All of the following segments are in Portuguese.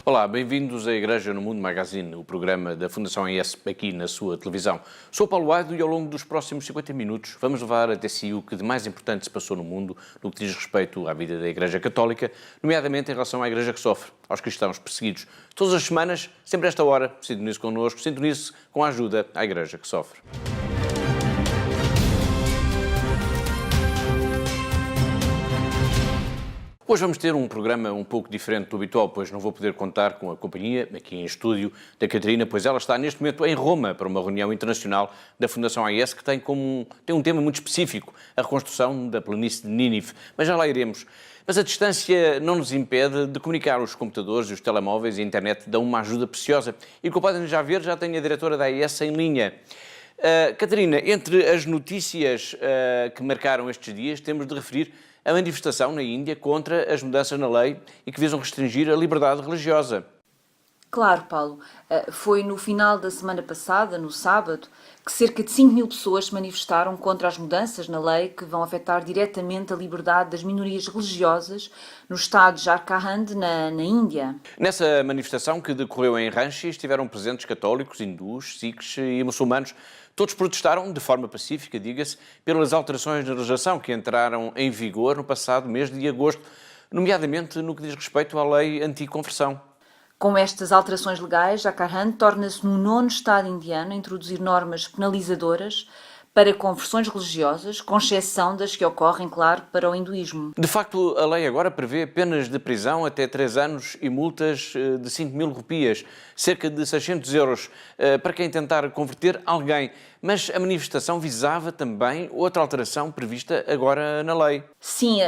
Olá, bem-vindos à Igreja no Mundo Magazine, o programa da Fundação AES aqui na sua televisão. Sou Paulo Aido e ao longo dos próximos 50 minutos vamos levar até si o que de mais importante se passou no mundo no que diz respeito à vida da Igreja Católica, nomeadamente em relação à Igreja que sofre, aos cristãos perseguidos. Todas as semanas, sempre a esta hora, sintonize connosco, sintonize com a ajuda à Igreja que sofre. Hoje vamos ter um programa um pouco diferente do habitual, pois não vou poder contar com a companhia, aqui em estúdio, da Catarina, pois ela está neste momento em Roma para uma reunião internacional da Fundação AES, que tem um tema muito específico, a reconstrução da planície de Nínive. Mas já lá iremos. Mas a distância não nos impede de comunicar. Os computadores, os telemóveis e a internet dão uma ajuda preciosa. E como podem já ver, já tenho a diretora da AES em linha. Catarina, entre as notícias que marcaram estes dias, temos de referir a manifestação na Índia contra as mudanças na lei e que visam restringir a liberdade religiosa. Claro, Paulo. Foi no final da semana passada, no sábado, que cerca de 5 mil pessoas se manifestaram contra as mudanças na lei que vão afetar diretamente a liberdade das minorias religiosas no estado de Jharkhand, na Índia. Nessa manifestação que decorreu em Ranchi, estiveram presentes católicos, hindus, sikhs e muçulmanos. Todos protestaram, de forma pacífica, diga-se, pelas alterações na legislação que entraram em vigor no passado mês de agosto, nomeadamente no que diz respeito à lei anticonversão. Com estas alterações legais, Jharkhand torna-se no 9º estado indiano a introduzir normas penalizadoras para conversões religiosas, com exceção das que ocorrem, claro, para o hinduísmo. De facto, a lei agora prevê penas de prisão até 3 anos e multas de 5 mil rupias, cerca de 600 euros, para quem tentar converter alguém. Mas a manifestação visava também outra alteração prevista agora na lei. Sim,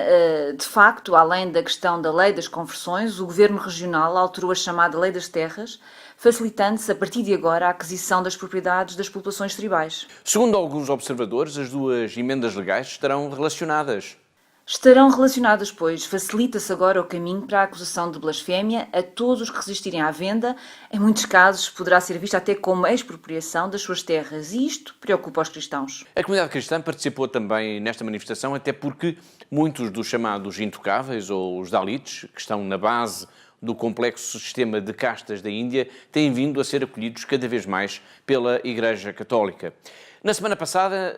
de facto, além da questão da lei das conversões, o Governo Regional alterou a chamada Lei das Terras, facilitando-se a partir de agora a aquisição das propriedades das populações tribais. Segundo alguns observadores, as duas emendas legais estarão relacionadas. Estarão relacionadas, pois facilita-se agora o caminho para a acusação de blasfémia a todos os que resistirem à venda. Em muitos casos poderá ser vista até como expropriação das suas terras e isto preocupa os cristãos. A comunidade cristã participou também nesta manifestação, até porque muitos dos chamados intocáveis ou os Dalits, que estão na base do complexo sistema de castas da Índia, têm vindo a ser acolhidos cada vez mais pela Igreja Católica. Na semana passada,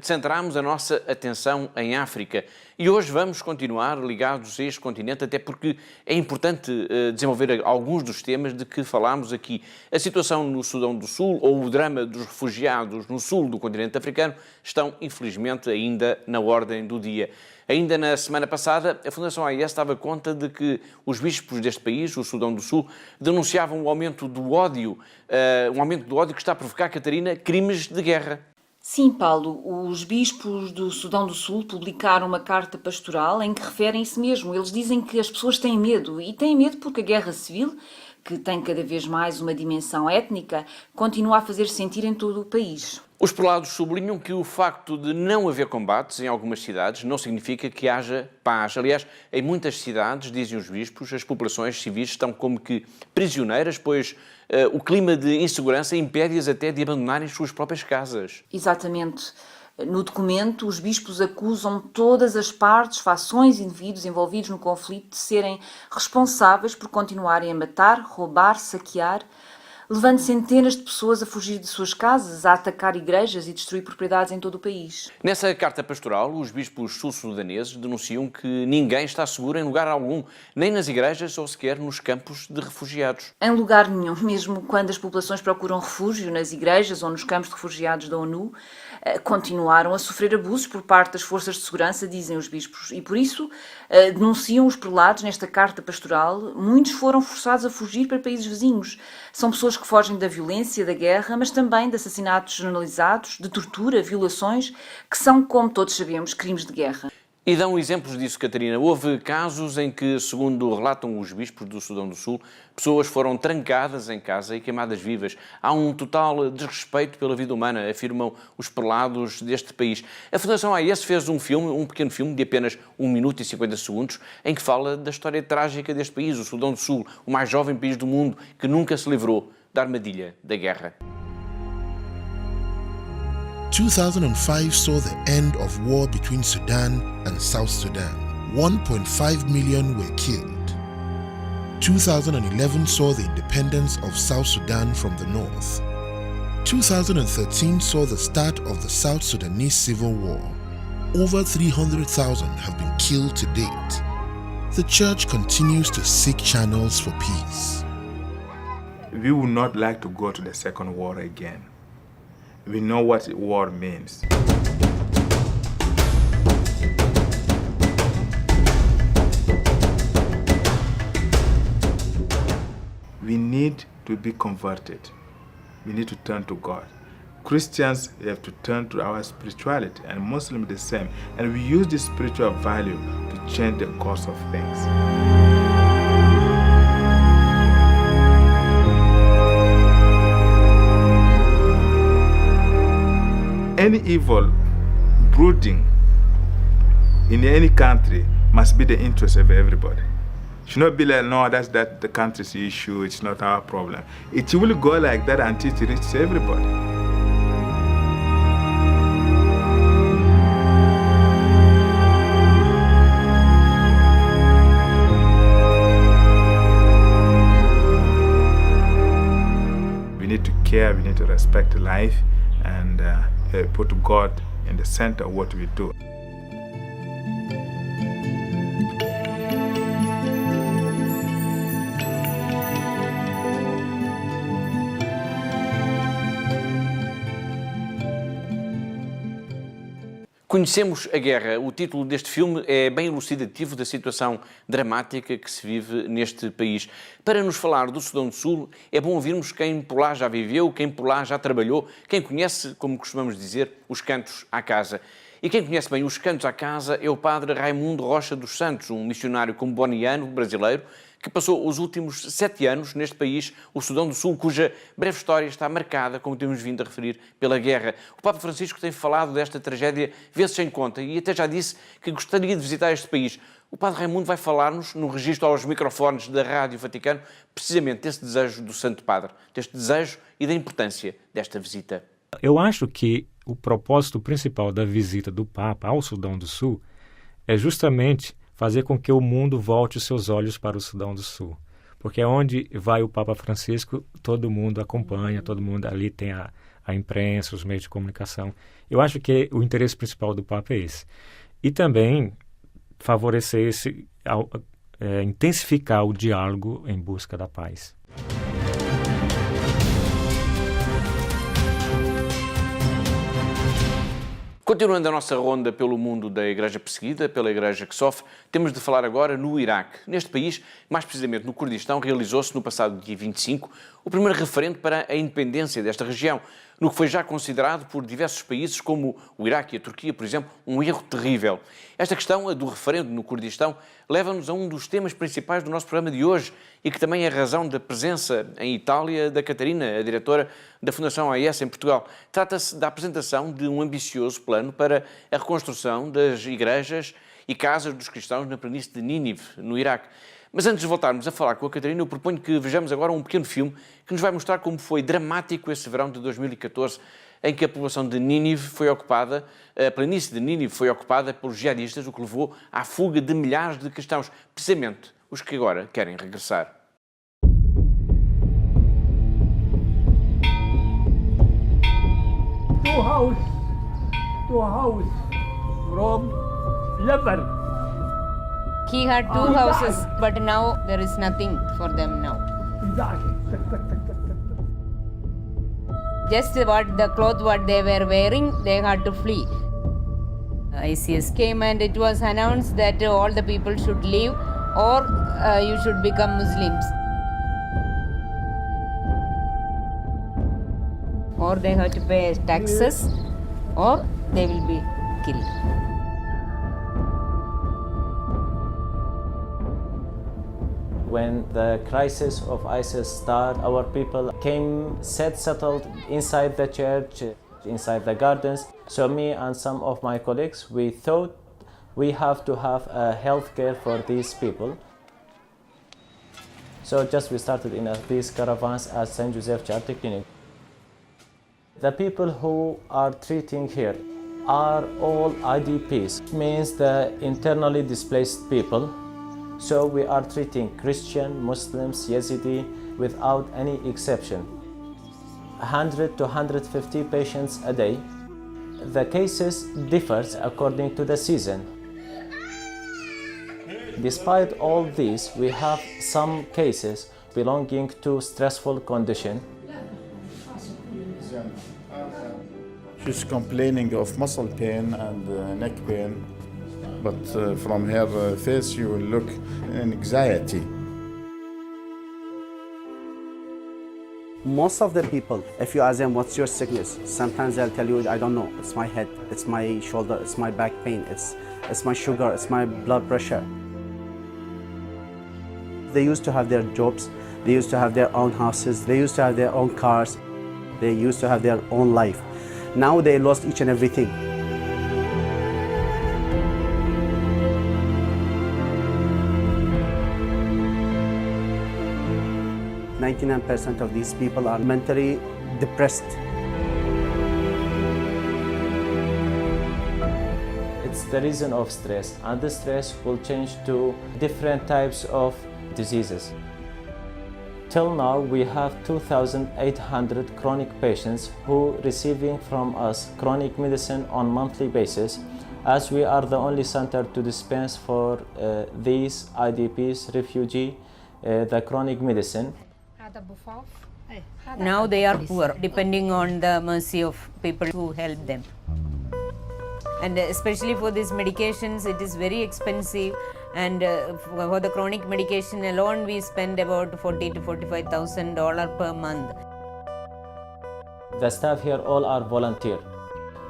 centrámos a nossa atenção em África e hoje vamos continuar ligados a este continente, até porque é importante desenvolver alguns dos temas de que falámos aqui. A situação no Sudão do Sul ou o drama dos refugiados no sul do continente africano estão, infelizmente, ainda na ordem do dia. Ainda na semana passada, a Fundação AES dava conta de que os bispos deste país, o Sudão do Sul, denunciavam um aumento do ódio que está a provocar, Catarina, crimes de guerra. Sim, Paulo, os bispos do Sudão do Sul publicaram uma carta pastoral em que referem isso mesmo. Eles dizem que as pessoas têm medo, e têm medo porque a guerra civil, que tem cada vez mais uma dimensão étnica, continua a fazer sentir em todo o país. Os prelados sublinham que o facto de não haver combates em algumas cidades não significa que haja paz. Aliás, em muitas cidades, dizem os bispos, as populações civis estão como que prisioneiras, pois o clima de insegurança impede-as até de abandonarem as suas próprias casas. Exatamente. No documento, os bispos acusam todas as partes, fações e indivíduos envolvidos no conflito de serem responsáveis por continuarem a matar, roubar, saquear, levando centenas de pessoas a fugir de suas casas, a atacar igrejas e destruir propriedades em todo o país. Nessa carta pastoral, os bispos sul-sudaneses denunciam que ninguém está seguro em lugar algum, nem nas igrejas ou sequer nos campos de refugiados. Em lugar nenhum, mesmo quando as populações procuram refúgio nas igrejas ou nos campos de refugiados da ONU, continuaram a sofrer abusos por parte das forças de segurança, dizem os bispos, e por isso denunciam os prelados nesta carta pastoral. Muitos foram forçados a fugir para países vizinhos. São pessoas que fogem da violência, da guerra, mas também de assassinatos generalizados, de tortura, violações, que são, como todos sabemos, crimes de guerra. E dão exemplos disso, Catarina. Houve casos em que, segundo relatam os bispos do Sudão do Sul, pessoas foram trancadas em casa e queimadas vivas. Há um total desrespeito pela vida humana, afirmam os prelados deste país. A Fundação AES fez um pequeno filme de apenas 1 minuto e 50 segundos, em que fala da história trágica deste país, o Sudão do Sul, o mais jovem país do mundo, que nunca se livrou da armadilha da guerra. 2005 saw the end of war between Sudan and South Sudan. 1.5 million were killed. 2011 saw the independence of South Sudan from the north. 2013 saw the start of the South Sudanese Civil War. Over 300,000 have been killed to date. The church continues to seek channels for peace. We would not like to go to the second war again. We know what war means. We need to be converted. We need to turn to God. Christians have to turn to our spirituality, and Muslims the same. And we use this spiritual value to change the course of things. Any evil brooding in any country must be the interest of everybody. It should not be like, no, that's the country's issue, it's not our problem. It will go like that until it reaches everybody. We need to care, we need to respect life, and put God in the center of what we do. Conhecemos a guerra. O título deste filme é bem elucidativo da situação dramática que se vive neste país. Para nos falar do Sudão do Sul, é bom ouvirmos quem por lá já viveu, quem por lá já trabalhou, quem conhece, como costumamos dizer, os cantos à casa. E quem conhece bem os cantos à casa é o padre Raimundo Rocha dos Santos, um missionário comboniano brasileiro, que passou os últimos 7 anos neste país, o Sudão do Sul, cuja breve história está marcada, como temos vindo a referir, pela guerra. O Papa Francisco tem falado desta tragédia vezes sem conta e até já disse que gostaria de visitar este país. O Padre Raimundo vai falar-nos, no registro aos microfones da Rádio Vaticano, precisamente desse desejo do Santo Padre, deste desejo e da importância desta visita. Eu acho que o propósito principal da visita do Papa ao Sudão do Sul é justamente fazer com que o mundo volte os seus olhos para o Sudão do Sul. Porque é onde vai o Papa Francisco, todo mundo acompanha, todo mundo ali tem a imprensa, os meios de comunicação. Eu acho que o interesse principal do Papa é esse. E também favorecer intensificar o diálogo em busca da paz. Continuando a nossa ronda pelo mundo da Igreja perseguida, pela Igreja que sofre, temos de falar agora no Iraque. Neste país, mais precisamente no Kurdistão, realizou-se no passado dia 25 o primeiro referendo para a independência desta região, no que foi já considerado por diversos países, como o Iraque e a Turquia, por exemplo, um erro terrível. Esta questão, a do referendo no Kurdistão, leva-nos a um dos temas principais do nosso programa de hoje e que também é a razão da presença em Itália da Catarina, a diretora da Fundação AES em Portugal. Trata-se da apresentação de um ambicioso plano para a reconstrução das igrejas e casas dos cristãos na planície de Nínive, no Iraque. Mas antes de voltarmos a falar com a Catarina, eu proponho que vejamos agora um pequeno filme que nos vai mostrar como foi dramático esse verão de 2014, em que a população de Nínive foi ocupada, a planície de Nínive foi ocupada pelos jihadistas, o que levou à fuga de milhares de cristãos, precisamente os que agora querem regressar. Two house from Lebanon. He had 2 houses, but now there is nothing for them now. Just the cloth what they were wearing, they had to flee. ICS came and it was announced that all the people should leave or you should become Muslims. Or they have to pay taxes or they will be killed. When the crisis of ISIS started, our people came settled inside the church, inside the gardens. So me and some of my colleagues, we thought we have to have a health care for these people. So just we started in these caravans at St. Joseph Charity Clinic. The people who are treating here are all IDPs, means the internally displaced people. So we are treating Christian, Muslims, Yazidi without any exception. 100 to 150 patients a day. The cases differs according to the season. Despite all this, we have some cases belonging to stressful condition. She's complaining of muscle pain and neck pain, but from her face you will look in anxiety. Most of the people, if you ask them what's your sickness, sometimes they'll tell you, I don't know, it's my head, it's my shoulder, it's my back pain, it's my sugar, it's my blood pressure. They used to have their jobs, they used to have their own houses, they used to have their own cars, they used to have their own life. Now they lost each and everything. 99% of these people are mentally depressed. It's the reason of stress, and the stress will change to different types of diseases. Till now, we have 2,800 chronic patients who receiving from us chronic medicine on monthly basis, as we are the only center to dispense for these IDPs, refugee, the chronic medicine. Now they are poor, depending on the mercy of people who help them. And especially for these medications, it is very expensive. And for the chronic medication alone, we spend about $40,000 to $45,000 per month. The staff here all are volunteer.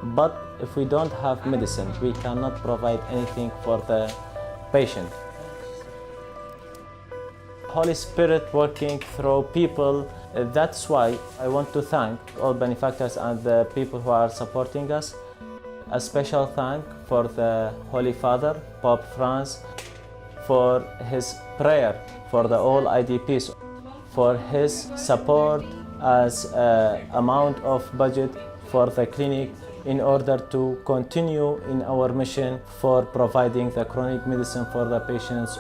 But if we don't have medicine, we cannot provide anything for the patient. Holy Spirit working through people. That's why I want to thank all benefactors and the people who are supporting us. A special thank for the Holy Father, Pope Francis, for his prayer for the all IDPs, for his support as amount of budget for the clinic in order to continue in our mission for providing the chronic medicine for the patients.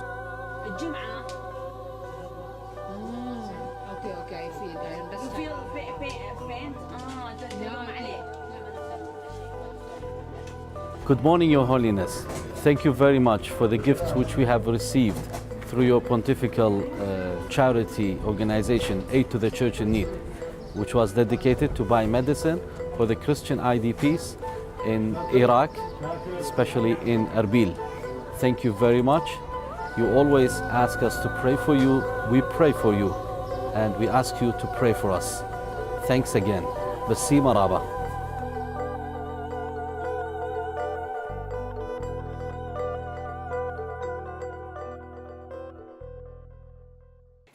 Good morning, Your Holiness. Thank you very much for the gifts which we have received through your pontifical charity organization, Aid to the Church in Need, which was dedicated to buy medicine for the Christian IDPs in Iraq, especially in Erbil. Thank you very much. You always ask us to pray for you. We pray for you, and we ask you to pray for us. Thanks again. Basi maraba.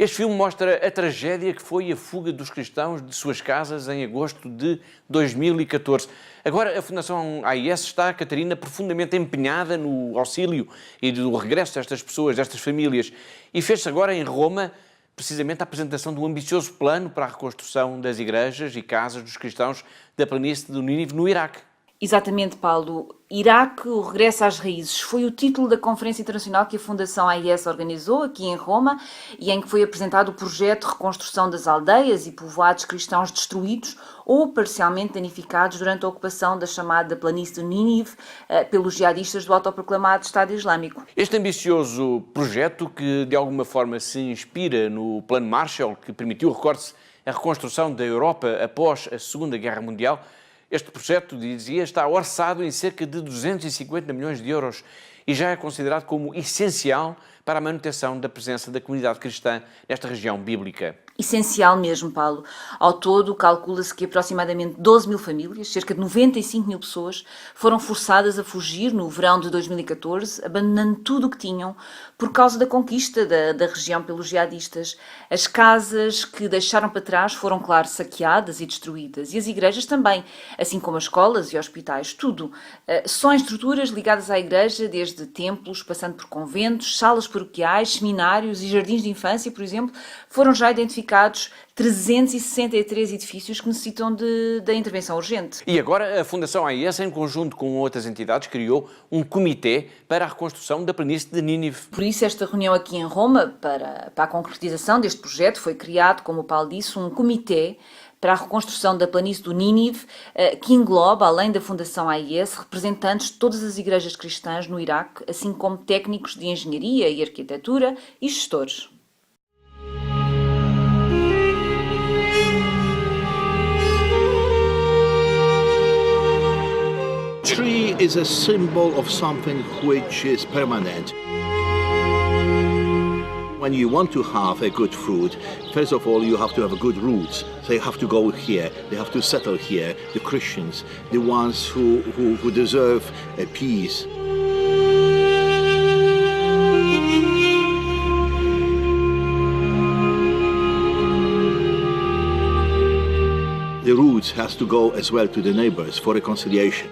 Este filme mostra a tragédia que foi a fuga dos cristãos de suas casas em agosto de 2014. Agora, a Fundação AIS está, Catarina, profundamente empenhada no auxílio e no regresso destas pessoas, destas famílias. E fez-se agora em Roma, precisamente, a apresentação de um ambicioso plano para a reconstrução das igrejas e casas dos cristãos da planície do Nínive, no Iraque. Exatamente, Paulo. Iraque, o regresso às raízes, foi o título da conferência internacional que a Fundação AIS organizou aqui em Roma e em que foi apresentado o projeto de reconstrução das aldeias e povoados cristãos destruídos ou parcialmente danificados durante a ocupação da chamada planície do Nínive pelos jihadistas do autoproclamado Estado Islâmico. Este ambicioso projeto, que de alguma forma se inspira no Plano Marshall, que permitiu, recorde-se, a reconstrução da Europa após a Segunda Guerra Mundial. Este projeto, dizia, está orçado em cerca de 250 milhões de euros e já é considerado como essencial para a manutenção da presença da comunidade cristã nesta região bíblica. Essencial mesmo, Paulo. Ao todo, calcula-se que aproximadamente 12 mil famílias, cerca de 95 mil pessoas, foram forçadas a fugir no verão de 2014, abandonando tudo o que tinham por causa da conquista da região pelos jihadistas. As casas que deixaram para trás foram, claro, saqueadas e destruídas. E as igrejas também, assim como as escolas e hospitais, tudo. Só em estruturas ligadas à igreja, desde templos, passando por conventos, salas paroquiais, seminários e jardins de infância, por exemplo, foram já identificados identificados 363 edifícios que necessitam da intervenção urgente. E agora a Fundação AIS, em conjunto com outras entidades, criou um comitê para a reconstrução da planície de Nínive. Por isso, esta reunião aqui em Roma, para a concretização deste projeto, foi criado, como o Paulo disse, um comitê para a reconstrução da planície do Nínive, que engloba, além da Fundação AIS, representantes de todas as igrejas cristãs no Iraque, assim como técnicos de engenharia e arquitetura e gestores. Tree is a symbol of something which is permanent. When you want to have a good fruit, first of all, you have to have good roots. They have to go here, they have to settle here, the Christians, the ones who deserve a peace. The roots has to go as well to the neighbors for reconciliation.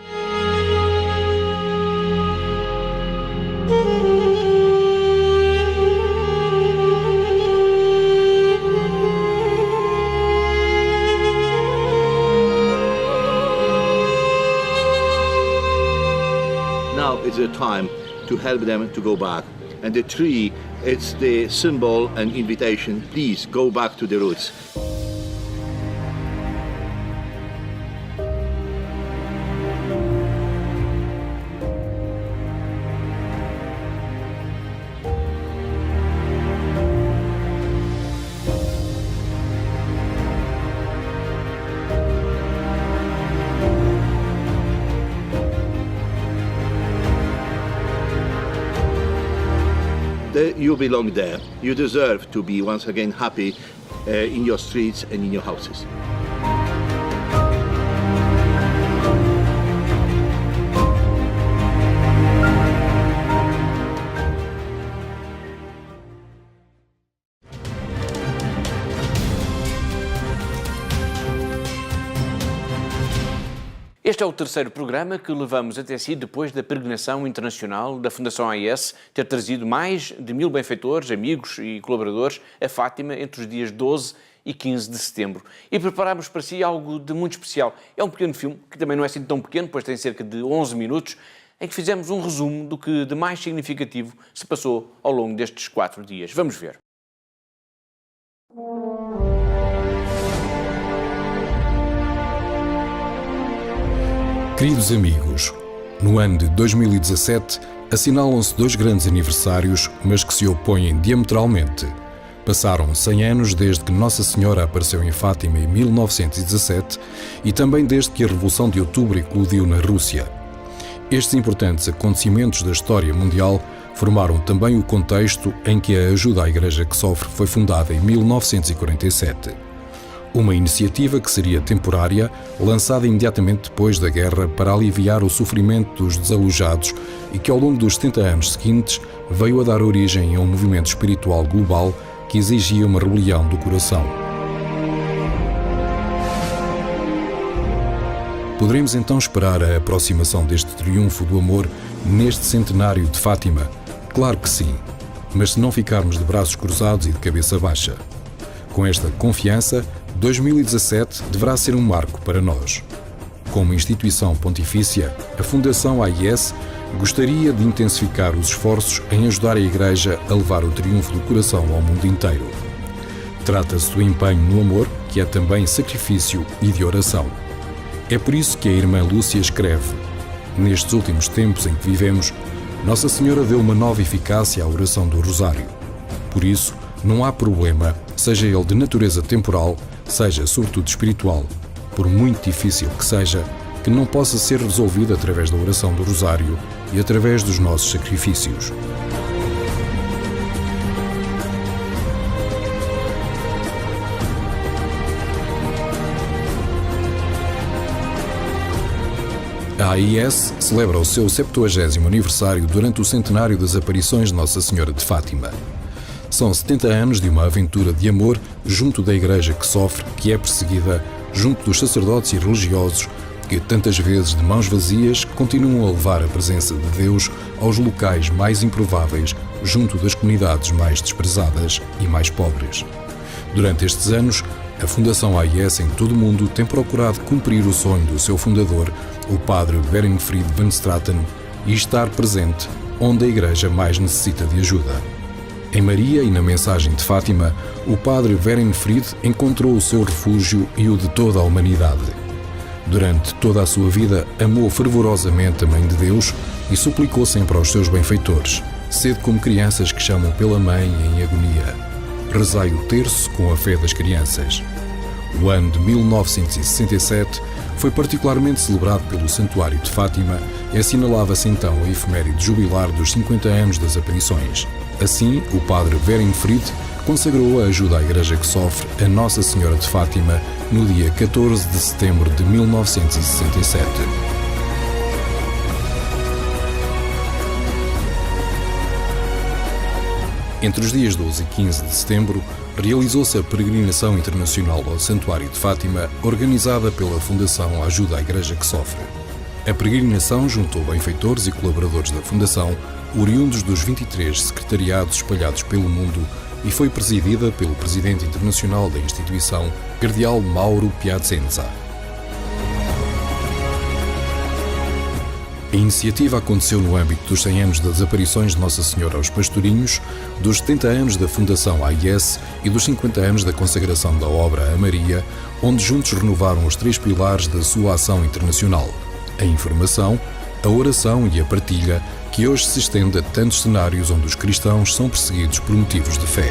Now is the time to help them to go back. And the tree, it's the symbol and invitation, please go back to the roots. You belong there. You deserve to be once again happy in your streets and in your houses. Este é o terceiro programa que levamos até si depois da peregrinação internacional da Fundação AIS ter trazido mais de 1000 benfeitores, amigos e colaboradores a Fátima entre os dias 12 e 15 de setembro. E preparámos para si algo de muito especial. É um pequeno filme, que também não é assim tão pequeno, pois tem cerca de 11 minutos, em que fizemos um resumo do que de mais significativo se passou ao longo destes 4 dias. Vamos ver. Queridos amigos, no ano de 2017 assinalam-se 2 grandes aniversários, mas que se opõem diametralmente. Passaram 100 anos desde que Nossa Senhora apareceu em Fátima em 1917 e também desde que a Revolução de Outubro eclodiu na Rússia. Estes importantes acontecimentos da história mundial formaram também o contexto em que a Ajuda à Igreja que Sofre foi fundada em 1947. Uma iniciativa que seria temporária, lançada imediatamente depois da guerra para aliviar o sofrimento dos desalojados e que ao longo dos 70 anos seguintes veio a dar origem a um movimento espiritual global que exigia uma rebelião do coração. Poderemos então esperar a aproximação deste triunfo do amor neste centenário de Fátima? Claro que sim, mas se não ficarmos de braços cruzados e de cabeça baixa. Com esta confiança, 2017 deverá ser um marco para nós. Como instituição pontifícia, a Fundação AIS gostaria de intensificar os esforços em ajudar a Igreja a levar o triunfo do coração ao mundo inteiro. Trata-se do empenho no amor, que é também sacrifício e de oração. É por isso que a irmã Lúcia escreve: nestes últimos tempos em que vivemos, Nossa Senhora deu uma nova eficácia à oração do Rosário. Por isso, não há problema, seja ele de natureza temporal, seja sobretudo espiritual, por muito difícil que seja, que não possa ser resolvido através da oração do Rosário e através dos nossos sacrifícios. A AIS celebra o seu 70º aniversário durante o centenário das aparições de Nossa Senhora de Fátima. São 70 anos de uma aventura de amor junto da Igreja que sofre, que é perseguida, junto dos sacerdotes e religiosos que, tantas vezes de mãos vazias, continuam a levar a presença de Deus aos locais mais improváveis, junto das comunidades mais desprezadas e mais pobres. Durante estes anos, a Fundação AIS em todo o mundo tem procurado cumprir o sonho do seu fundador, o padre Berenfried van Straten, e estar presente onde a Igreja mais necessita de ajuda. Em Maria e na mensagem de Fátima, o padre Berenfried encontrou o seu refúgio e o de toda a humanidade. Durante toda a sua vida, amou fervorosamente a Mãe de Deus e suplicou sempre aos seus benfeitores, sede como crianças que chamam pela Mãe em agonia. Rezai o terço com a fé das crianças. O ano de 1967 foi particularmente celebrado pelo Santuário de Fátima e assinalava-se então a efeméride jubilar dos 50 anos das aparições. Assim, o padre Berenfried consagrou a ajuda à Igreja que sofre a Nossa Senhora de Fátima no dia 14 de setembro de 1967. Entre os dias 12 e 15 de setembro, realizou-se a peregrinação internacional ao Santuário de Fátima, organizada pela Fundação Ajuda à Igreja que Sofre. A peregrinação juntou benfeitores e colaboradores da Fundação, oriundos dos 23 secretariados espalhados pelo mundo, e foi presidida pelo presidente internacional da instituição, Cardeal Mauro Piacenza. A iniciativa aconteceu no âmbito dos 100 anos das aparições de Nossa Senhora aos Pastorinhos, dos 70 anos da Fundação AIS e dos 50 anos da consagração da obra a Maria, onde juntos renovaram os 3 pilares da sua ação internacional: a informação, a oração e a partilha, que hoje se estende a tantos cenários onde os cristãos são perseguidos por motivos de fé.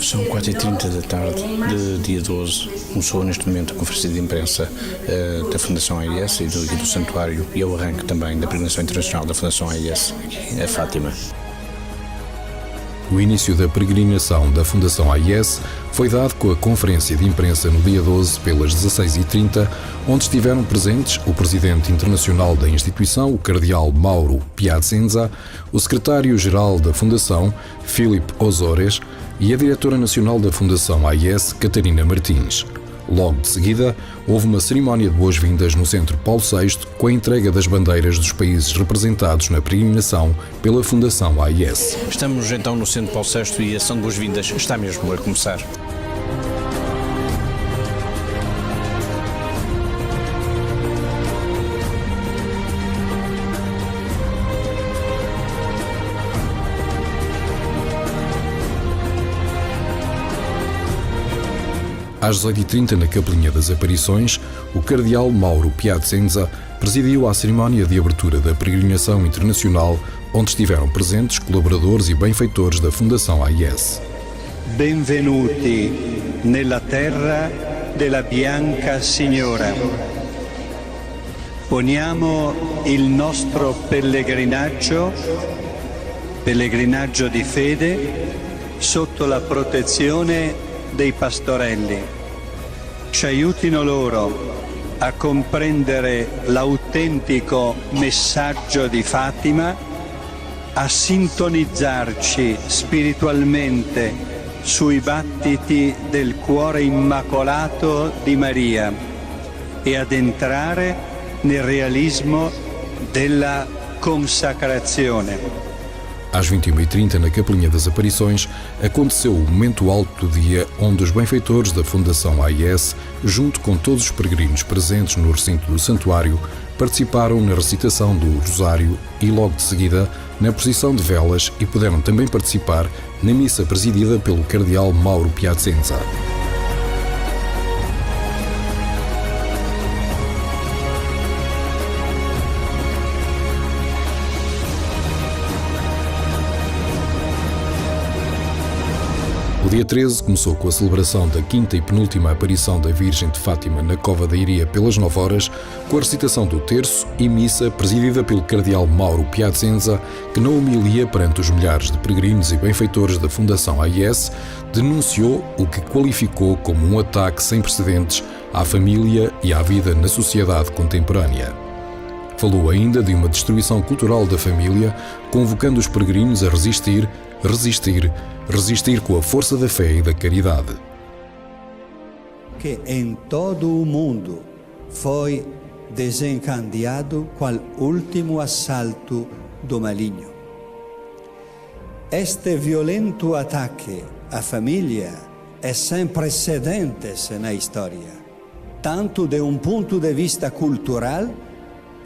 São 4h30 da tarde de dia 12. Começou neste momento a conferência de imprensa da Fundação AIS e do Santuário e o arranque também da peregrinação internacional da Fundação AIS aqui a Fátima. O início da peregrinação da Fundação AIS foi dado com a conferência de imprensa no dia 12 pelas 16h30, onde estiveram presentes o presidente internacional da instituição, o cardeal Mauro Piacenza, o secretário-geral da Fundação, Filipe Osores, e a diretora nacional da Fundação AIS, Catarina Martins. Logo de seguida, houve uma cerimónia de boas-vindas no Centro Paulo VI com a entrega das bandeiras dos países representados na peregrinação pela Fundação AIS. Estamos então no Centro Paulo VI e a ação de boas-vindas está mesmo a começar. Às 18h30, na Capelinha das Aparições, o cardeal Mauro Piacenza presidiu a cerimónia de abertura da peregrinação internacional, onde estiveram presentes colaboradores e benfeitores da Fundação AIS. Benvenuti nella terra della Bianca Signora. Poniamo il nostro pellegrinaggio di fede, sotto la protezione dei pastorelli. Ci aiutino loro a comprendere l'autentico messaggio di Fatima, a sintonizzarci spiritualmente sui battiti del cuore immacolato di Maria e ad entrare nel realismo della consacrazione. Às 21h30, na Capelinha das Aparições, aconteceu o momento alto do dia, onde os benfeitores da Fundação AIS, junto com todos os peregrinos presentes no recinto do santuário, participaram na recitação do Rosário e, logo de seguida, na procissão de velas e puderam também participar na missa presidida pelo cardeal Mauro Piacenza. O dia 13 começou com a celebração da quinta e penúltima aparição da Virgem de Fátima na Cova da Iria pelas 9 horas, com a recitação do terço e missa presidida pelo cardeal Mauro Piacenza, que na homilia perante os milhares de peregrinos e benfeitores da Fundação AIS, denunciou o que qualificou como um ataque sem precedentes à família e à vida na sociedade contemporânea. Falou ainda de uma destruição cultural da família, convocando os peregrinos a resistir com a força da fé e da caridade. Que em todo o mundo foi desencadeado qual último assalto do maligno. Este violento ataque à família é sem precedentes na história, tanto de um ponto de vista cultural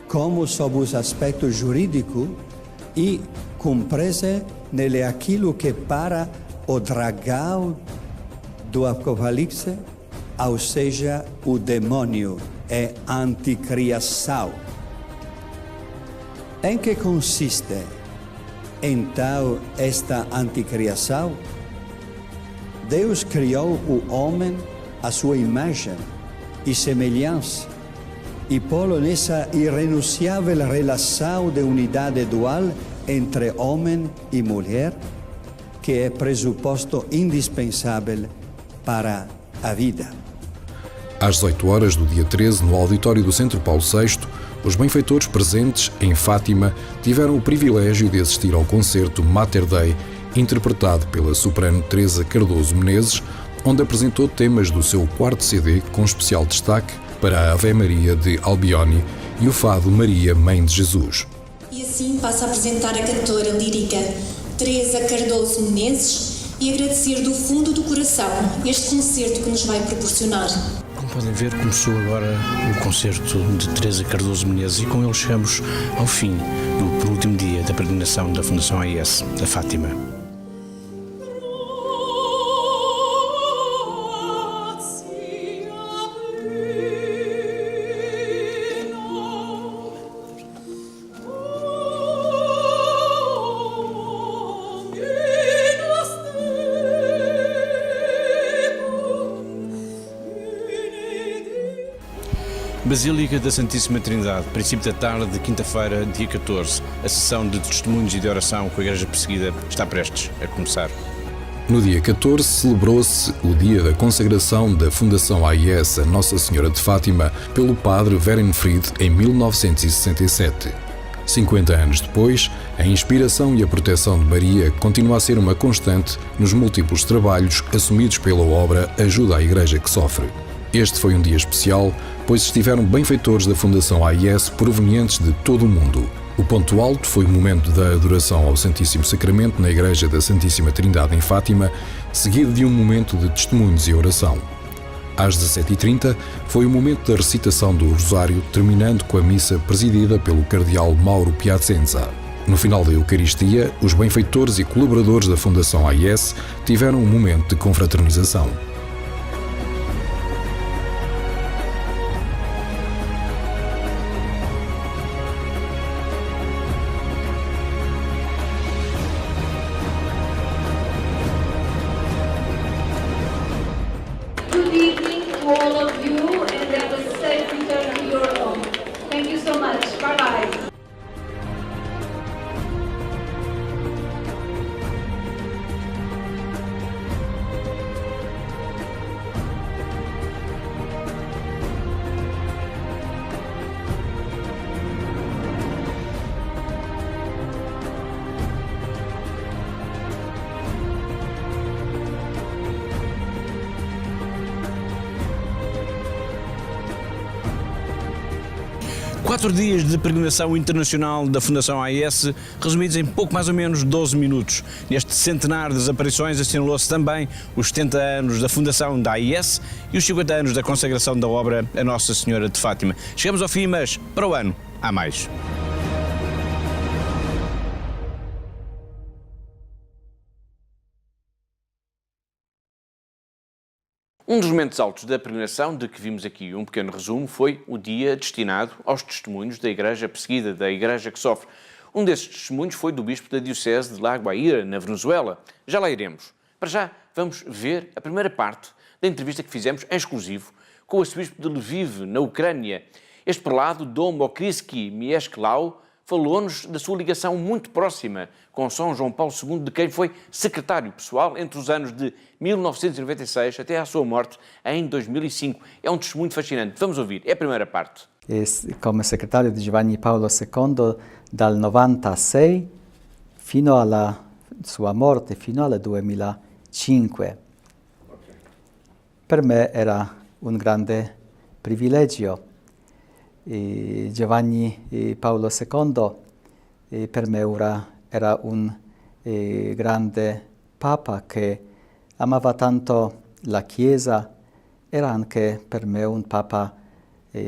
como sob os aspectos jurídicos e comprese nele aquilo que para o dragão do Apocalipse, ou seja, o demônio é anticriação. Em que consiste, então, esta anticriação? Deus criou o homem à sua imagem e semelhança e pô-lo nessa irrenunciável relação de unidade dual entre homem e mulher, que é pressuposto indispensável para a vida. Às 18 horas do dia 13, no auditório do Centro Paulo VI, os benfeitores presentes em Fátima tiveram o privilégio de assistir ao concerto Mater Dei, interpretado pela soprano Teresa Cardoso Menezes, onde apresentou temas do seu quarto CD com especial destaque para a Ave Maria de Albioni e o fado Maria, Mãe de Jesus. E assim passo a apresentar a cantora lírica Teresa Cardoso Menezes e agradecer do fundo do coração este concerto que nos vai proporcionar. Como podem ver, começou agora o concerto de Teresa Cardoso Menezes e com ele chegamos ao fim do penúltimo dia da peregrinação da Fundação AIS, da Fátima. Basílica da Santíssima Trindade, princípio da tarde de quinta-feira, dia 14. A sessão de testemunhos e de oração com a Igreja Perseguida está prestes a começar. No dia 14 celebrou-se o dia da consagração da Fundação AIS a Nossa Senhora de Fátima pelo padre Werenfried em 1967. 50 anos depois, a inspiração e a proteção de Maria continua a ser uma constante nos múltiplos trabalhos assumidos pela obra Ajuda à Igreja que Sofre. Este foi um dia especial, pois estiveram benfeitores da Fundação AIS provenientes de todo o mundo. O ponto alto foi o momento da adoração ao Santíssimo Sacramento na Igreja da Santíssima Trindade em Fátima, seguido de um momento de testemunhos e oração. Às 17h30 foi o momento da recitação do Rosário, terminando com a missa presidida pelo cardeal Mauro Piacenza. No final da Eucaristia, os benfeitores e colaboradores da Fundação AIS tiveram um momento de confraternização. Quatro dias de peregrinação internacional da Fundação AIS, resumidos em pouco mais ou menos 12 minutos. Neste centenário das aparições assinalou-se também os 70 anos da fundação da AIS e os 50 anos da consagração da obra a Nossa Senhora de Fátima. Chegamos ao fim, mas para o ano há mais. Um dos momentos altos da peregrinação, de que vimos aqui um pequeno resumo, foi o dia destinado aos testemunhos da Igreja Perseguida, da Igreja que Sofre. Um desses testemunhos foi do Bispo da Diocese de La Guaira, na Venezuela. Já lá iremos. Para já, vamos ver a primeira parte da entrevista que fizemos em exclusivo com o Arcebispo de Lviv, na Ucrânia. Este prelado, Dom Mokriski Mieszklau, falou-nos da sua ligação muito próxima com São João Paulo II, de quem foi secretário pessoal entre os anos de 1996 até à sua morte em 2005. É um testemunho fascinante. Vamos ouvir. É a primeira parte. Come segretario di Giovanni Paolo II dal 96 fino alla sua morte, fino al 2005. Per me era un grande privilegio. Giovanni Paolo II per me era un grande Papa che amava tanto la Chiesa, era anche per me un Papa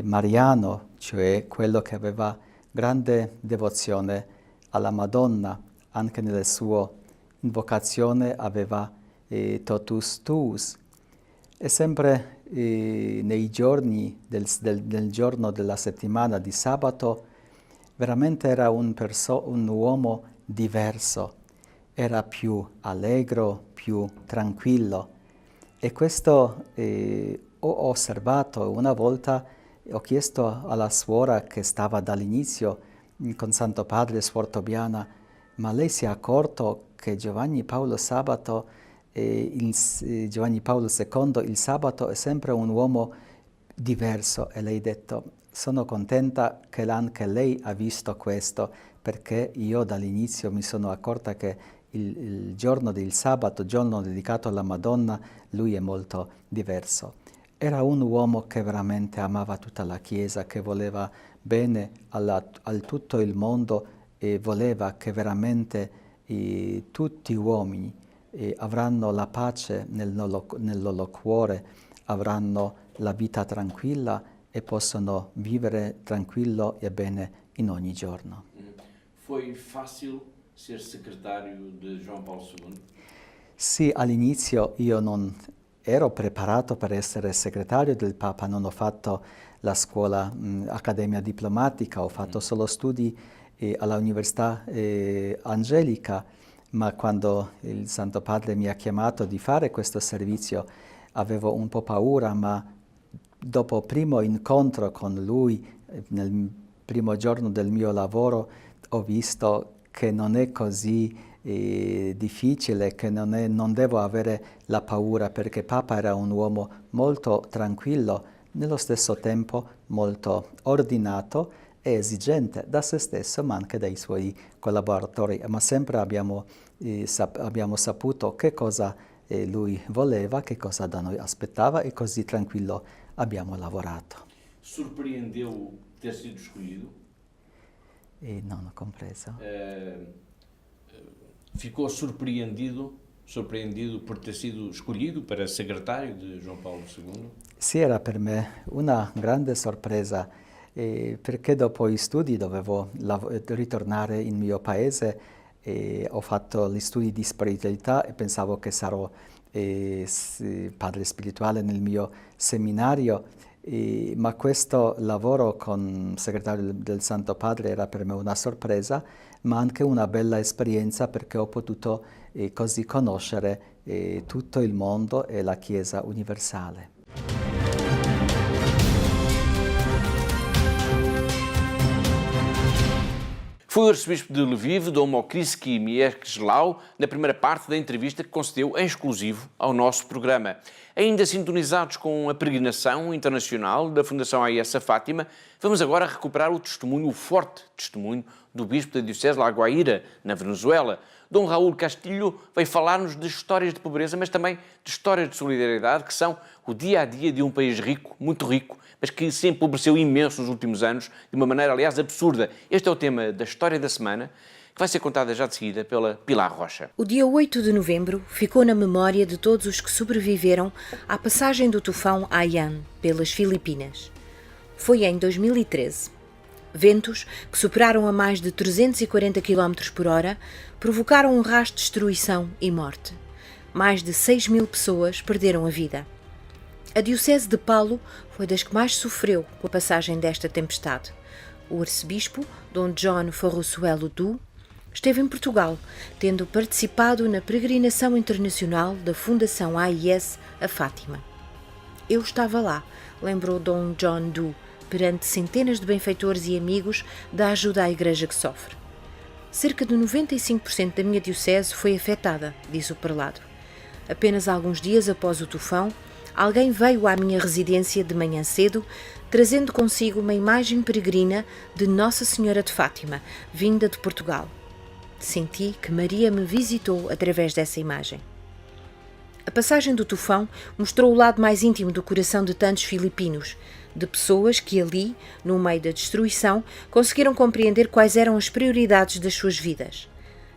mariano, cioè quello che aveva grande devozione alla Madonna, anche nella sua invocazione aveva totus tuus. E sempre nei giorni del giorno della settimana di sabato veramente era un uomo diverso, era più allegro, più tranquillo. E questo ho osservato. Una volta ho chiesto alla suora che stava dall'inizio con Santo Padre, Suor Tobiana, ma lei si è accorto che Giovanni Paolo II, il sabato, è sempre un uomo diverso. E lei ha detto, sono contenta che anche lei ha visto questo, perché io dall'inizio mi sono accorta che il giorno del sabato, giorno dedicato alla Madonna, lui è molto diverso. Era un uomo che veramente amava tutta la Chiesa, che voleva bene al tutto il mondo e voleva che veramente tutti gli uomini avranno la pace nel loro cuore, avranno la vita tranquilla e possono vivere tranquillo e bene in ogni giorno. Foi fácil ser secretário di João Paulo II? Sì, all'inizio io non ero preparato per essere segretario del Papa, non ho fatto la scuola accademia diplomatica, ho fatto solo studi alla Università Angelica, ma quando il Santo Padre mi ha chiamato di fare questo servizio avevo un po' paura, ma dopo il primo incontro con lui, nel primo giorno del mio lavoro, ho visto che non è così difficile, che non devo avere la paura, perché Papa era un uomo molto tranquillo, nello stesso tempo molto ordinato e esigente da se stesso, ma anche dai suoi collaboratori. Ma sempre abbiamo saputo che cosa lui voleva, che cosa da noi aspettava, e così tranquillo abbiamo lavorato. Surpreendeu ter sido escolhido? Non ho compreso. Ficou surpreendido por ter sido escolhido para secretário di João Paulo II? Sì, era per me una grande sorpresa, perché dopo gli studi dovevo ritornare in mio paese. Ho fatto gli studi di spiritualità e pensavo che sarò padre spirituale nel mio seminario, ma questo lavoro con segretario del Santo Padre era per me una sorpresa, ma anche una bella esperienza, perché ho potuto così conoscere tutto il mondo e la Chiesa universale. Foi o arcebispo de Lviv, Dom Mokriski Mieczysław, na primeira parte da entrevista que concedeu em exclusivo ao nosso programa. Ainda sintonizados com a peregrinação internacional da Fundação AIS a Fátima, vamos agora recuperar o forte testemunho do bispo da Diocese de La Guaira, na Venezuela. Dom Raul Castilho veio falar-nos de histórias de pobreza, mas também de histórias de solidariedade, que são o dia-a-dia de um país rico, muito rico, mas que se empobreceu imenso nos últimos anos, de uma maneira, aliás, absurda. Este é o tema da história da semana, que vai ser contada já de seguida pela Pilar Rocha. O dia 8 de novembro ficou na memória de todos os que sobreviveram à passagem do tufão Haiyan pelas Filipinas. Foi em 2013. Ventos que superaram a mais de 340 km por hora provocaram um rastro de destruição e morte. Mais de 6.000 pessoas perderam a vida. A Diocese de Palo foi das que mais sofreu com a passagem desta tempestade. O arcebispo, Dom John Ferrusuelo Du, esteve em Portugal, tendo participado na peregrinação internacional da Fundação AIS a Fátima. Eu estava lá, lembrou Dom John Du, perante centenas de benfeitores e amigos da ajuda à Igreja que sofre. Cerca de 95% da minha diocese foi afetada, disse o prelado. Apenas alguns dias após o tufão, alguém veio à minha residência de manhã cedo, trazendo consigo uma imagem peregrina de Nossa Senhora de Fátima, vinda de Portugal. Senti que Maria me visitou através dessa imagem. A passagem do tufão mostrou o lado mais íntimo do coração de tantos filipinos, de pessoas que ali, no meio da destruição, conseguiram compreender quais eram as prioridades das suas vidas.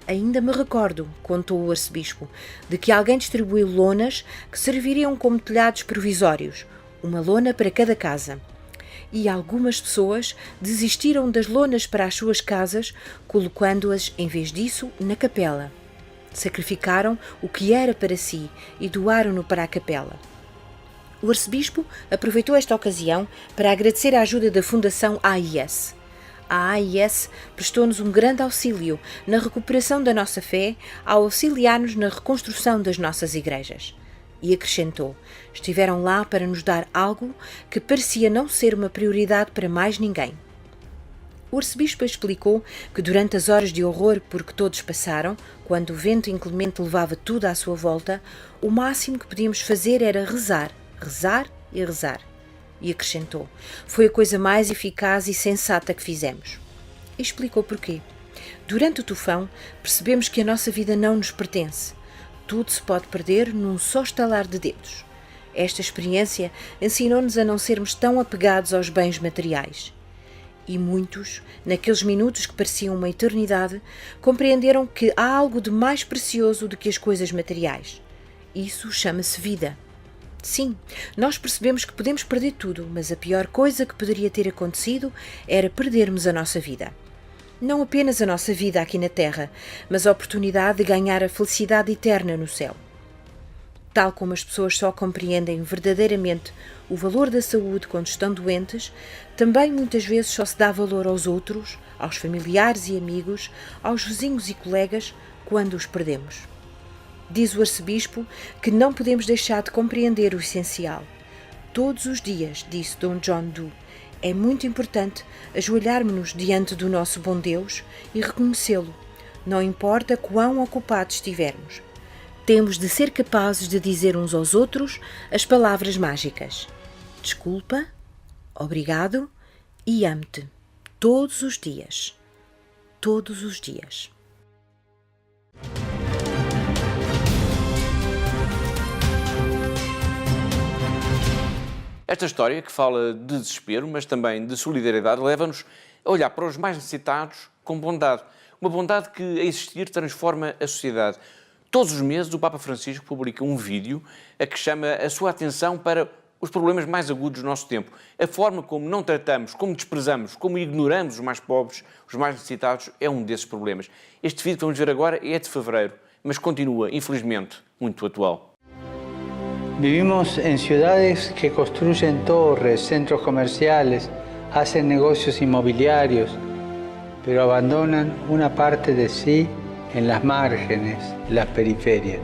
Ainda me recordo, contou o arcebispo, de que alguém distribuiu lonas que serviriam como telhados provisórios, uma lona para cada casa. E algumas pessoas desistiram das lonas para as suas casas, colocando-as, em vez disso, na capela. Sacrificaram o que era para si e doaram-no para a capela. O arcebispo aproveitou esta ocasião para agradecer a ajuda da Fundação AIS. A AIS prestou-nos um grande auxílio na recuperação da nossa fé ao auxiliar-nos na reconstrução das nossas igrejas. E acrescentou, estiveram lá para nos dar algo que parecia não ser uma prioridade para mais ninguém. O arcebispo explicou que durante as horas de horror por que todos passaram, quando o vento inclemente levava tudo à sua volta, o máximo que podíamos fazer era rezar, rezar e rezar. E acrescentou, foi a coisa mais eficaz e sensata que fizemos. E explicou porquê. Durante o tufão, percebemos que a nossa vida não nos pertence. Tudo se pode perder num só estalar de dedos. Esta experiência ensinou-nos a não sermos tão apegados aos bens materiais. E muitos, naqueles minutos que pareciam uma eternidade, compreenderam que há algo de mais precioso do que as coisas materiais. Isso chama-se vida. Sim, nós percebemos que podemos perder tudo, mas a pior coisa que poderia ter acontecido era perdermos a nossa vida. Não apenas a nossa vida aqui na Terra, mas a oportunidade de ganhar a felicidade eterna no céu. Tal como as pessoas só compreendem verdadeiramente o valor da saúde quando estão doentes, também muitas vezes só se dá valor aos outros, aos familiares e amigos, aos vizinhos e colegas, quando os perdemos. Diz o arcebispo que não podemos deixar de compreender o essencial. Todos os dias, disse Dom John Dhu, é muito importante ajoelharmos-nos diante do nosso bom Deus e reconhecê-lo, não importa quão ocupados estivermos. Temos de ser capazes de dizer uns aos outros as palavras mágicas. Desculpa, obrigado e amo-te. Todos os dias. Todos os dias. Esta história, que fala de desespero, mas também de solidariedade, leva-nos a olhar para os mais necessitados com bondade. Uma bondade que, a existir, transforma a sociedade. Todos os meses, o Papa Francisco publica um vídeo a que chama a sua atenção para os problemas mais agudos do nosso tempo. A forma como não tratamos, como desprezamos, como ignoramos os mais pobres, os mais necessitados, é um desses problemas. Este vídeo que vamos ver agora é de fevereiro, mas continua, infelizmente, muito atual. Vivimos en ciudades que construyen torres, centros comerciales, hacen negocios inmobiliarios, pero abandonan una parte de sí en las márgenes, en las periferias.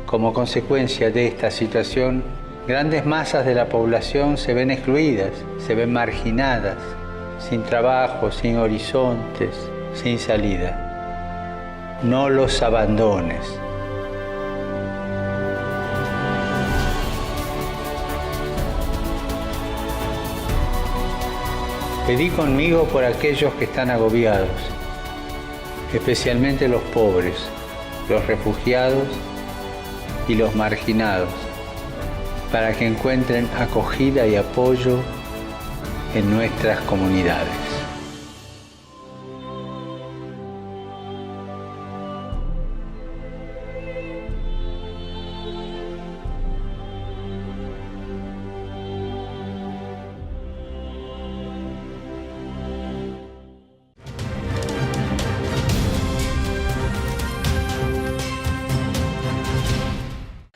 Como consecuencia de esta situación, grandes masas de la población se ven excluidas, se ven marginadas, sin trabajo, sin horizontes, sin salida. No los abandones. Pedí conmigo por aquellos que están agobiados, especialmente los pobres, los refugiados y los marginados, para que encuentren acogida y apoyo en nuestras comunidades.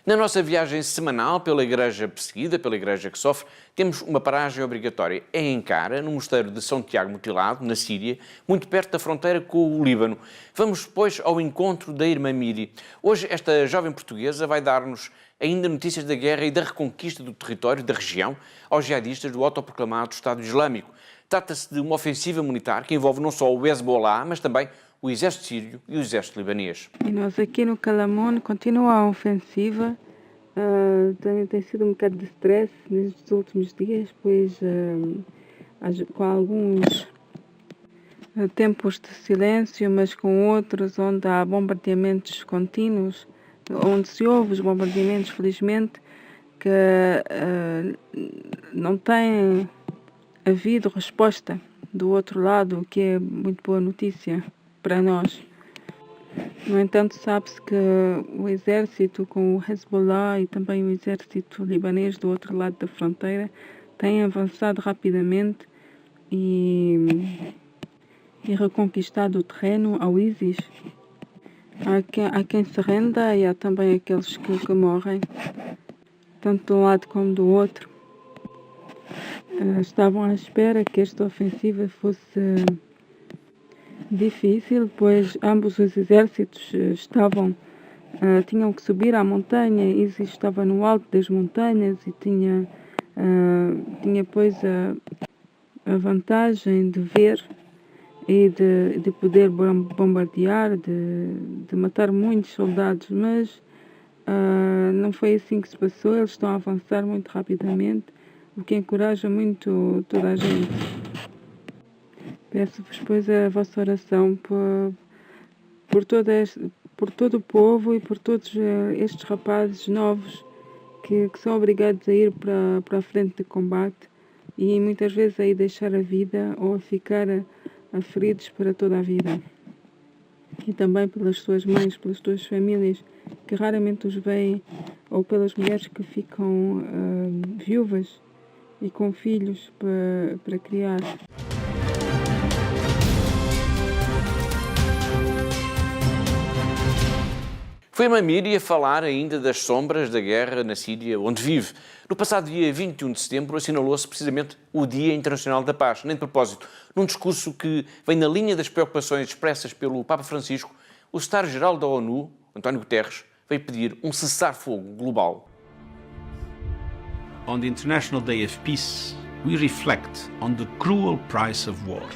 Na nossa viagem semanal pela igreja perseguida, pela igreja que sofre, temos uma paragem obrigatória. É em Cara, no mosteiro de São Tiago Mutilado, na Síria, muito perto da fronteira com o Líbano. Vamos, depois, ao encontro da irmã Miri. Hoje, esta jovem portuguesa vai dar-nos ainda notícias da guerra e da reconquista do território da região aos jihadistas do autoproclamado Estado Islâmico. Trata-se de uma ofensiva militar que envolve não só o Hezbollah, mas também o exército sírio e o exército libanês. E nós aqui no Calamon continua a ofensiva. Tem sido um bocado de stress nestes últimos dias, pois com alguns tempos de silêncio, mas com outros onde há bombardeamentos contínuos, onde se ouve os bombardeamentos, felizmente, que não tem havido resposta do outro lado, o que é muito boa notícia para nós. No entanto, sabe-se que o exército com o Hezbollah e também o exército libanês do outro lado da fronteira têm avançado rapidamente e reconquistado o terreno ao ISIS. Há quem se renda e há também aqueles que morrem, tanto de um lado como do outro. Estavam à espera que esta ofensiva fosse difícil, pois ambos os exércitos tinham que subir à montanha. ISIS estava no alto das montanhas e tinha pois a vantagem de ver e de poder bombardear, de matar muitos soldados, mas não foi assim que se passou. Eles estão a avançar muito rapidamente, o que encoraja muito toda a gente. Peço-vos, pois, a vossa oração por todo o povo e por todos estes rapazes novos que são obrigados a ir para a frente de combate e muitas vezes a ir deixar a vida ou a ficar feridos para toda a vida. E também pelas suas mães, pelas suas famílias que raramente os veem, ou pelas mulheres que ficam viúvas e com filhos para criar. Foi Mamiri a falar ainda das sombras da guerra na Síria, onde vive. No passado dia 21 de setembro assinalou-se precisamente o Dia Internacional da Paz. Nem de propósito, num discurso que vem na linha das preocupações expressas pelo Papa Francisco, o secretário-geral da ONU, António Guterres, veio pedir um cessar-fogo global. On the International Day of Peace, we reflect on the cruel price of war.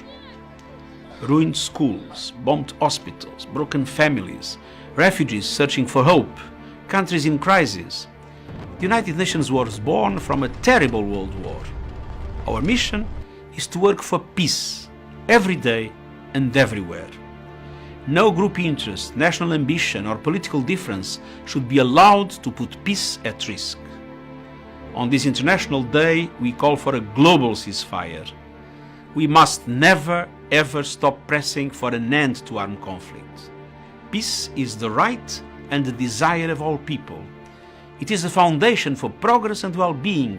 Ruined schools, bombed hospitals, broken families, refugees searching for hope, countries in crisis. The United Nations was born from a terrible world war. Our mission is to work for peace, every day and everywhere. No group interest, national ambition or political difference should be allowed to put peace at risk. On this International Day, we call for a global ceasefire. We must never, ever stop pressing for an end to armed conflict. Peace is the right and the desire of all people. It is a foundation for progress and well-being,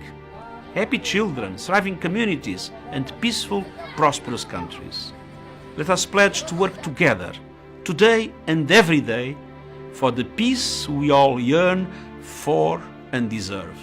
happy children, thriving communities, and peaceful, prosperous countries. Let us pledge to work together, today and every day, for the peace we all yearn for and deserve.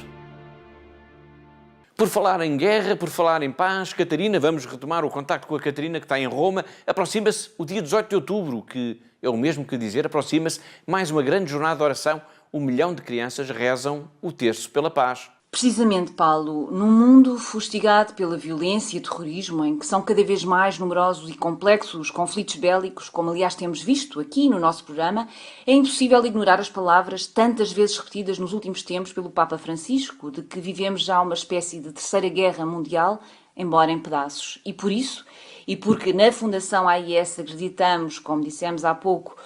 Por falar em guerra, por falar em paz, Catarina, vamos retomar o contacto com a Catarina, que está em Roma. Aproxima-se o dia 18 de outubro, que é o mesmo que dizer, aproxima-se mais uma grande jornada de oração. 1 milhão de crianças rezam o terço pela paz. Precisamente, Paulo, num mundo fustigado pela violência e terrorismo, em que são cada vez mais numerosos e complexos os conflitos bélicos, como aliás temos visto aqui no nosso programa, é impossível ignorar as palavras tantas vezes repetidas nos últimos tempos pelo Papa Francisco, de que vivemos já uma espécie de terceira guerra mundial, embora em pedaços. E por isso, e porque na Fundação AIS acreditamos, como dissemos há pouco,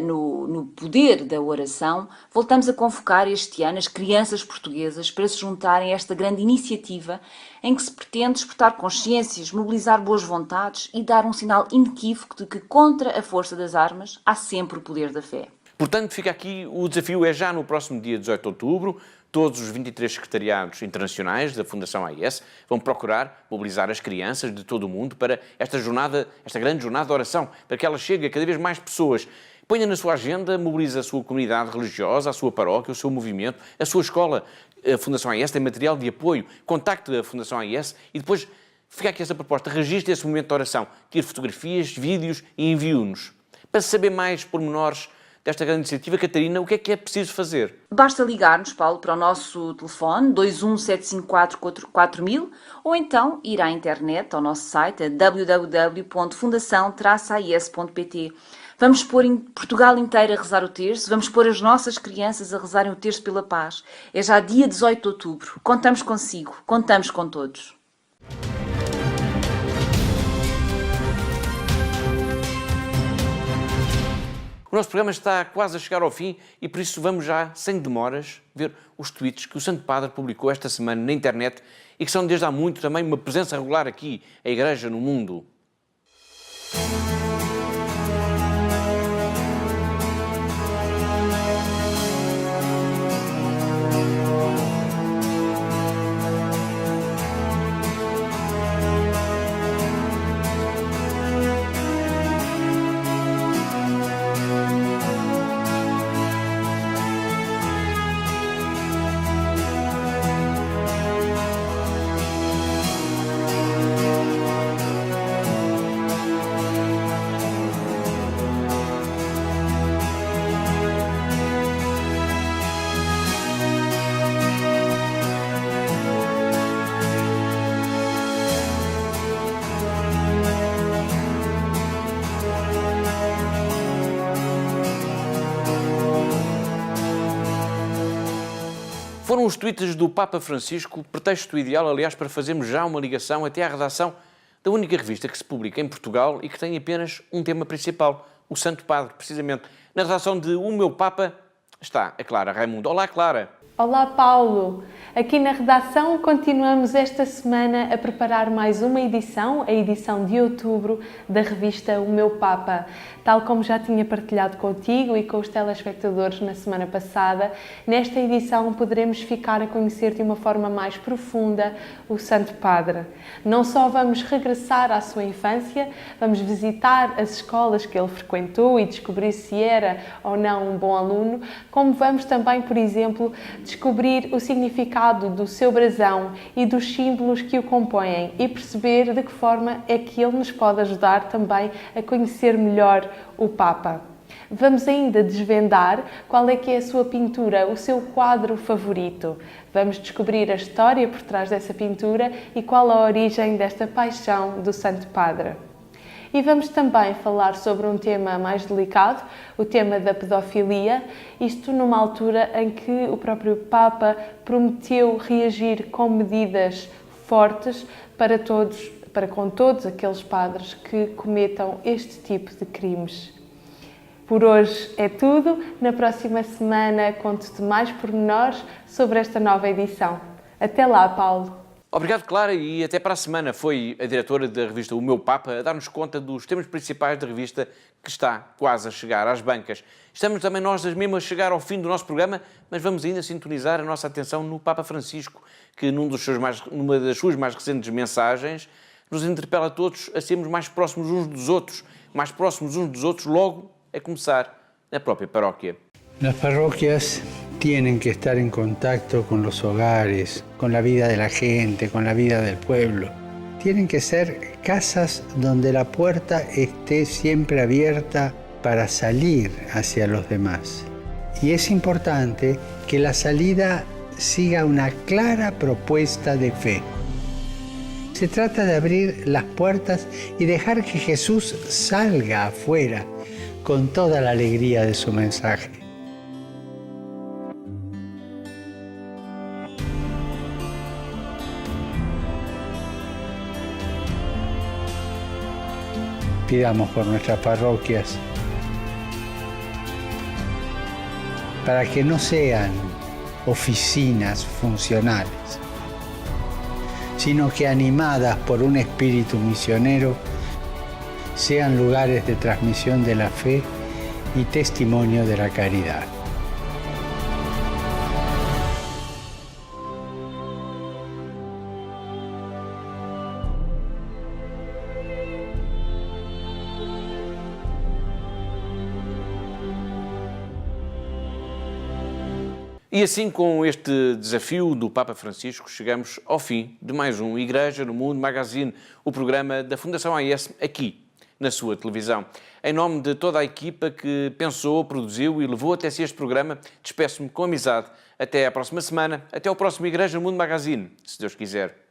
no poder da oração, voltamos a convocar este ano as crianças portuguesas para se juntarem a esta grande iniciativa em que se pretende despertar consciências, mobilizar boas vontades e dar um sinal inequívoco de que contra a força das armas há sempre o poder da fé. Portanto, fica aqui o desafio, é já no próximo dia 18 de outubro. Todos os 23 secretariados internacionais da Fundação AIS vão procurar mobilizar as crianças de todo o mundo para esta grande jornada de oração, para que ela chegue a cada vez mais pessoas. Ponha na sua agenda, mobilize a sua comunidade religiosa, a sua paróquia, o seu movimento, a sua escola. A Fundação AIS tem material de apoio. Contacte a Fundação AIS e depois fica aqui essa proposta. Registre esse momento de oração. Tire fotografias, vídeos e envie-nos. Para saber mais pormenores desta grande iniciativa, Catarina, o que é preciso fazer? Basta ligar-nos, Paulo, para o nosso telefone 217544000 ou então ir à internet, ao nosso site, www.fundação-ais.pt. Vamos pôr em Portugal inteiro a rezar o terço, vamos pôr as nossas crianças a rezarem o terço pela paz. É já dia 18 de outubro. Contamos consigo, contamos com todos. O nosso programa está quase a chegar ao fim e por isso vamos já, sem demoras, ver os tweets que o Santo Padre publicou esta semana na internet e que são desde há muito também uma presença regular aqui, a Igreja no mundo. Foram os tweets do Papa Francisco o pretexto ideal, aliás, para fazermos já uma ligação até à redação da única revista que se publica em Portugal e que tem apenas um tema principal, o Santo Padre, precisamente. Na redação de O Meu Papa está a Clara Raimundo. Olá, Clara. Olá, Paulo. Aqui na redação continuamos esta semana a preparar mais uma edição, a edição de outubro da revista O Meu Papa. Tal como já tinha partilhado contigo e com os telespectadores na semana passada, nesta edição poderemos ficar a conhecer de uma forma mais profunda o Santo Padre. Não só vamos regressar à sua infância, vamos visitar as escolas que ele frequentou e descobrir se era ou não um bom aluno, como vamos também, por exemplo, descobrir o significado do seu brasão e dos símbolos que o compõem e perceber de que forma é que ele nos pode ajudar também a conhecer melhor o Papa. Vamos ainda desvendar qual é que é a sua pintura, o seu quadro favorito. Vamos descobrir a história por trás dessa pintura e qual a origem desta paixão do Santo Padre. E vamos também falar sobre um tema mais delicado, o tema da pedofilia, isto numa altura em que o próprio Papa prometeu reagir com medidas fortes para com todos aqueles padres que cometam este tipo de crimes. Por hoje é tudo. Na próxima semana conto-te mais pormenores sobre esta nova edição. Até lá, Paulo. Obrigado, Clara, e até para a semana. Foi a diretora da revista O Meu Papa a dar-nos conta dos temas principais da revista que está quase a chegar às bancas. Estamos também nós mesmo a chegar ao fim do nosso programa, mas vamos ainda sintonizar a nossa atenção no Papa Francisco, que numa das suas mais recentes mensagens nos interpela a todos a sermos mais próximos uns dos outros, logo a começar na própria paróquia. Las parroquias tienen que estar en contacto con los hogares, con la vida de la gente, con la vida del pueblo. Tienen que ser casas donde la puerta esté siempre abierta para salir hacia los demás. Y es importante que la salida siga una clara propuesta de fe. Se trata de abrir las puertas y dejar que Jesús salga afuera con toda la alegría de su mensaje. Pidamos por nuestras parroquias para que no sean oficinas funcionales, sino que animadas por un espíritu misionero sean lugares de transmisión de la fe y testimonio de la caridad. E assim, com este desafio do Papa Francisco, chegamos ao fim de mais um Igreja no Mundo Magazine, o programa da Fundação AIS, aqui na sua televisão. Em nome de toda a equipa que pensou, produziu e levou até si este programa, despeço-me com amizade. Até à próxima semana, até ao próximo Igreja no Mundo Magazine, se Deus quiser.